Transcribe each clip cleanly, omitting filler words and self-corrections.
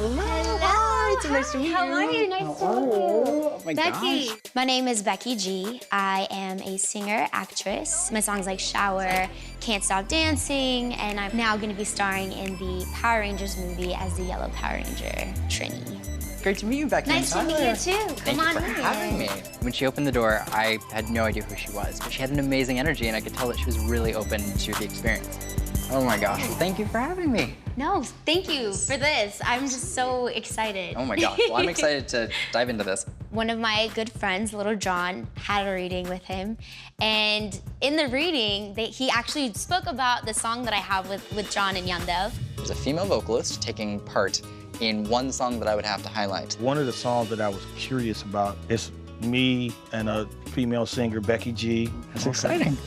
Hello. Hello. It's nice to meet you. How are you? Nice to meet you. Oh my Becky. gosh. My name is Becky G. I am a singer, actress. My songs like Shower, Can't Stop Dancing, and I'm now going to be starring in the Power Rangers movie as the Yellow Power Ranger, Trini. Great to meet you, Becky. Nice to meet you too. Thank Come you on for in. having me. When she opened the door, I had no idea who she was, but she had an amazing energy, and I could tell that she was really open to the experience. Oh my gosh, well, thank you for having me. No, thank you for this. I'm just so excited. Oh my gosh, well, I'm excited to dive into this. One of my good friends, little John, had a reading with him. And in the reading, he actually spoke about the song that I have with John and Yandel. There's a female vocalist taking part in one song that I would have to highlight. One of the songs that I was curious about is me and a female singer, Becky G. That's exciting.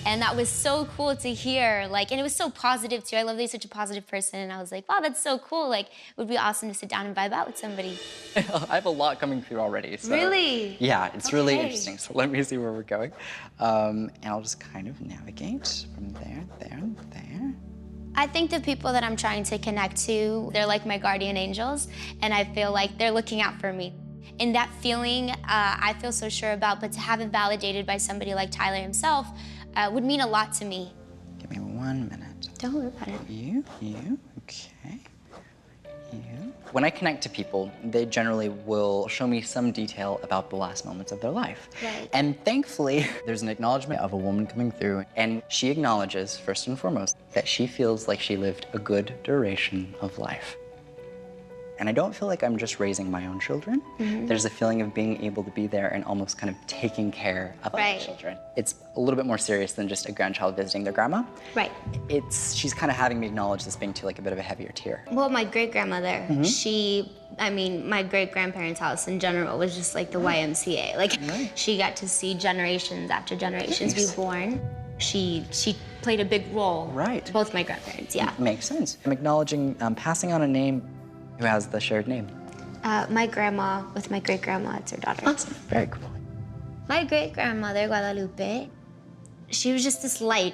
And that was so cool to hear, and it was so positive too. I love that he's such a positive person, and I was like, wow, that's so cool. It would be awesome to sit down and vibe out with somebody. I have a lot coming through already. So, really? Yeah, it's really interesting. So let me see where we're going. And I'll just kind of navigate from there, there, there. I think the people that I'm trying to connect to, they're like my guardian angels, and I feel like they're looking out for me. And that feeling, I feel so sure about, but to have it validated by somebody like Tyler himself would mean a lot to me. Give me 1 minute. Don't worry about it. You, okay. You. When I connect to people, they generally will show me some detail about the last moments of their life. Right. And thankfully, there's an acknowledgement of a woman coming through, and she acknowledges, first and foremost, that she feels like she lived a good duration of life. And I don't feel like I'm just raising my own children. Mm-hmm. There's a feeling of being able to be there and almost kind of taking care of other children. It's a little bit more serious than just a grandchild visiting their grandma. Right. She's kind of having me acknowledge this being to like a bit of a heavier tier. Well, my great-grandmother, my great-grandparents' house in general was just like the YMCA. She got to see generations after generations be born. She played a big role. Right. Both my grandparents, yeah. Makes sense. I'm acknowledging, passing on a name. Who has the shared name? My grandma with my great-grandma, it's her daughter. Awesome. Very cool. My great-grandmother, Guadalupe, she was just this light.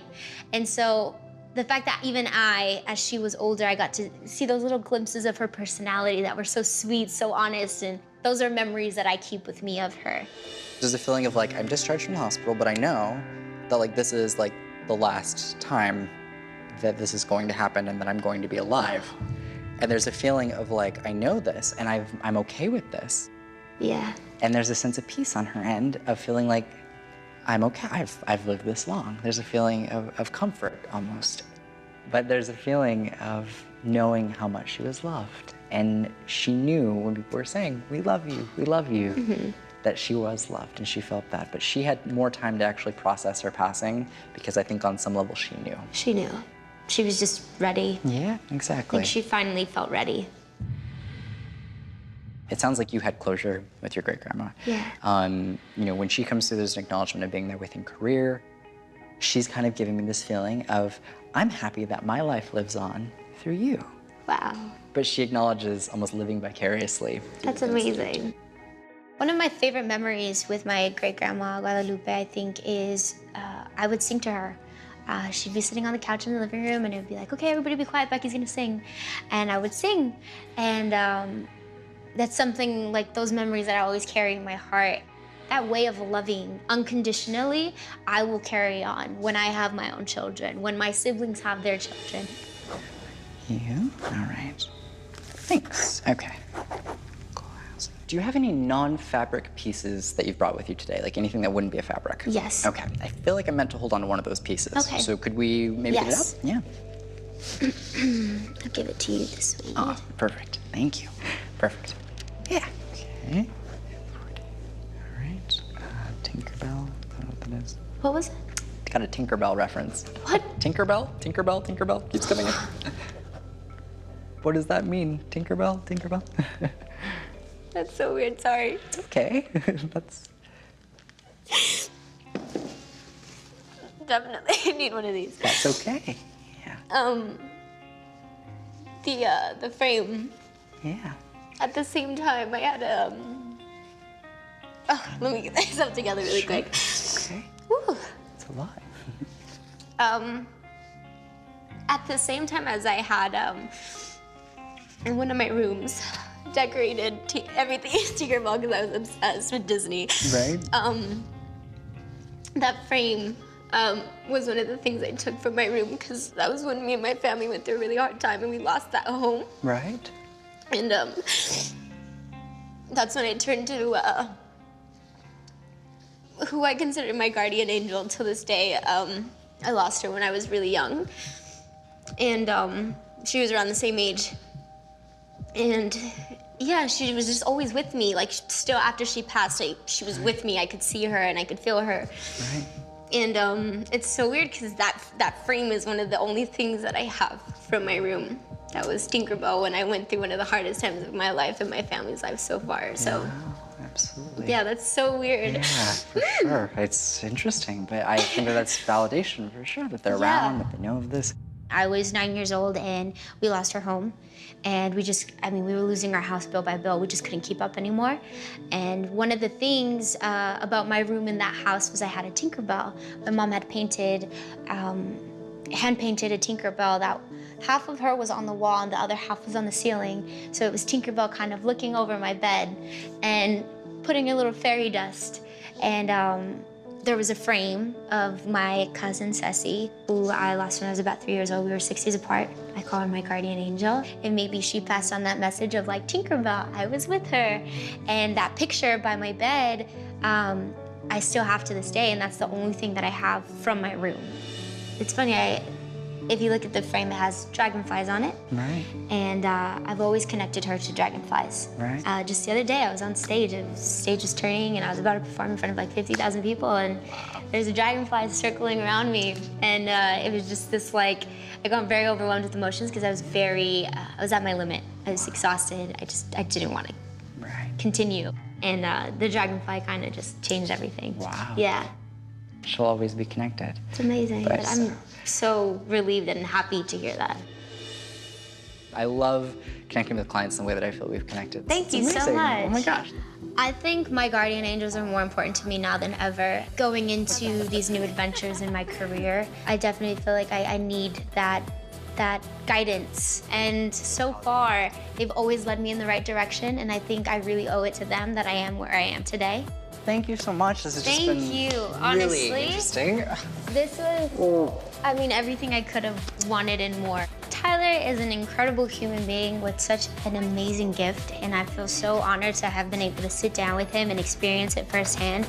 And so the fact that even I, as she was older, I got to see those little glimpses of her personality that were so sweet, so honest, and those are memories that I keep with me of her. There's a feeling of I'm discharged from the hospital, but I know that this is the last time that this is going to happen and that I'm going to be alive. And there's a feeling of I know this and I'm okay with this. Yeah. And there's a sense of peace on her end of feeling like I'm okay, I've lived this long. There's a feeling of comfort almost. But there's a feeling of knowing how much she was loved. And she knew when people were saying, we love you, that she was loved and she felt that. But she had more time to actually process her passing because I think on some level she knew. She knew. She was just ready. Yeah, exactly. She finally felt ready. It sounds like you had closure with your great-grandma. Yeah. When she comes through, there's an acknowledgement of being there within career. She's kind of giving me this feeling of, I'm happy that my life lives on through you. Wow. But she acknowledges almost living vicariously. That's amazing. One of my favorite memories with my great-grandma, Guadalupe, I think, is I would sing to her. She'd be sitting on the couch in the living room and it would be like, okay, everybody be quiet, Becky's gonna sing. And I would sing. And that's something those memories that I always carry in my heart. That way of loving unconditionally, I will carry on when I have my own children, when my siblings have their children. You? All right. Thanks. Okay. Do you have any non-fabric pieces that you've brought with you today? Anything that wouldn't be a fabric? Yes. Okay. I feel like I meant to hold on to one of those pieces. Okay. So could we maybe get it up? Yeah. I'll give it to you this way. Oh, perfect. Thank you. Perfect. Yeah. Okay. All right. Tinkerbell. I don't know what that is. What was it? Got a Tinkerbell reference. What? Tinkerbell? Tinkerbell? Tinkerbell? Keeps coming in. What does that mean? Tinkerbell? Tinkerbell? That's so weird, sorry. It's okay. That's... Definitely need one of these. That's okay. Yeah. The frame. Yeah. At the same time, I had oh, let me get this up together really quick. Okay. Woo. It's a lot. At the same time as I had in one of my rooms, decorated everything Tinkerbell because I was obsessed with Disney. Right. That frame was one of the things I took from my room because that was when me and my family went through a really hard time and we lost that home. Right. And that's when I turned to who I consider my guardian angel to this day. I lost her when I was really young. And she was around the same age. And yeah, she was just always with me. Like, still after she passed, she was with me. I could see her and I could feel her. Right. And it's so weird because that frame is one of the only things that I have from my room. That was Tinkerbell when I went through one of the hardest times of my life and my family's life so far. So, absolutely. yeah, that's so weird. Yeah, for sure. It's interesting, but I think that's validation for sure, that they're around, that they know of this. I was 9 years old and we lost our home. And we were losing our house bill by bill. We just couldn't keep up anymore. And one of the things about my room in that house was I had a Tinkerbell. My mom had hand-painted a Tinkerbell that half of her was on the wall and the other half was on the ceiling. So it was Tinkerbell kind of looking over my bed and putting a little fairy dust. And there was a frame of my cousin, Ceci, who I lost when I was about 3 years old. We were 6 years apart. I call her my guardian angel. And maybe she passed on that message of like, Tinkerbell, I was with her. And that picture by my bed, I still have to this day, and that's the only thing that I have from my room. It's funny, if you look at the frame, it has dragonflies on it. Right. And I've always connected her to dragonflies. Right. Just the other day, I was on stage, the stage was turning, and I was about to perform in front of like 50,000 people, and there's a dragonfly circling around me. And it was just this like, I got very overwhelmed with emotions because I was I was at my limit. I was exhausted. I didn't want to continue. And the dragonfly kind of just changed everything. Wow. Yeah. She'll always be connected. It's amazing, but I'm so relieved and happy to hear that. I love connecting with clients in the way that I feel we've connected. Thank you so Amazing. much. Oh my gosh. I think my guardian angels are more important to me now than ever. Going into these new adventures in my career, I definitely feel like I need that guidance. And so far, they've always led me in the right direction, and I think I really owe it to them that I am where I am today. Thank you so much. This has just been Honestly, really interesting. This was, everything I could have wanted and more. Tyler is an incredible human being with such an amazing gift, and I feel so honored to have been able to sit down with him and experience it firsthand.